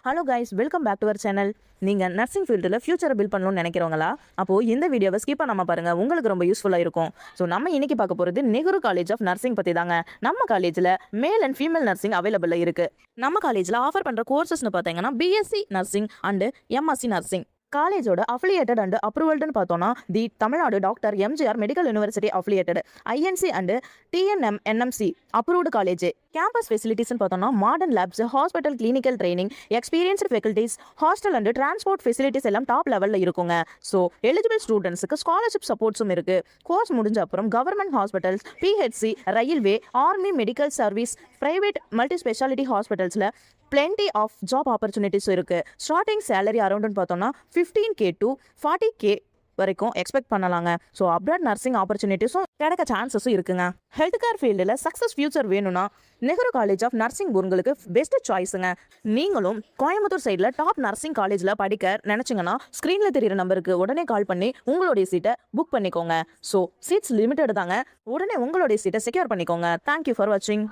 Hello guys, welcome back to our channel. நீங்கள் nursing ஃபீல்டில் ஃபியூச்சரை பில்ட் பண்ணணும்னு நினைக்கிறவங்களா? அப்போது இந்த வீடியோவை ஸ்கிப் பண்ணாமல் பாருங்கள், உங்களுக்கு ரொம்ப யூஸ்ஃபுல்லாக இருக்கும். ஸோ நம்ம இன்னைக்கு பார்க்க போகிறது நெஹ்ரு காலேஜ் ஆஃப் நர்சிங் பற்றி தாங்க. நம்ம காலேஜில் மேல் அண்ட் ஃபீமேல் நர்சிங் அவைலபிளாக இருக்குது. நம்ம காலேஜில் ஆஃபர் பண்ணுற கோர்சஸ்னு பார்த்தீங்கன்னா BSc nursing and MSc nursing. காலேஜோட அஃபிலியேட்டட் அண்ட் அப்ரூவல்டுன்னு பார்த்தோன்னா the Tamil Nadu doctor MGR medical university affiliated, INC and TNMNMC approved college. Campus ஃபெசிலிட்டிஸ்னு பார்த்தோம்னா modern labs, hospital clinical training, experienced faculties, hostel and transport facilities எல்லாம் டாப் லெவலில் இருக்குங்க. ஸோ எலிஜிபிள் ஸ்டூடெண்ட்ஸுக்கு scholarship சப்போர்ட்ஸும் இருக்குது. கோர்ஸ் முடிஞ்ச அப்புறம் government hospitals, PHC, railway, army medical service, private multi speciality ஹாஸ்பிட்டல்ஸில் plenty ஆஃப் ஜாப் ஆப்பர்ச்சுனிட்டிஸ் இருக்குது. ஸ்டார்டிங் சேலரி அரௌண்டுன்னு பார்த்தோம்னா 15K to 40K வரைக்கும் எக்ஸ்பெக்ட் பண்ணலாங்க. ஸோ அப்ராட் நர்சிங் ஆப்பர்ச்சுனிட்டிஸும் கிடைக்க சான்சஸும் இருக்குங்க. ஹெல்த் கேர் ஃபீல்டில் சக்ஸஸ் ஃபியூச்சர் வேணும்னா நெஹ்ரு காலேஜ் ஆஃப் நர்சிங் உங்களுக்கு பெஸ்ட் சாய்ஸுங்க. நீங்களும் கோயம்புத்தூர் சைடில் டாப் நர்சிங் காலேஜில் படிக்க நினச்சிங்கன்னா ஸ்க்ரீனில் தெரியிற நம்பருக்கு உடனே கால் பண்ணி உங்களுடைய சீட்டை புக் பண்ணிக்கோங்க. ஸோ சீட்ஸ் லிமிட்டட் தாங்க. உடனே உங்களுடைய சீட்டை செக்யூர் பண்ணிக்கோங்க. தேங்க்யூ ஃபார் வாட்சிங்.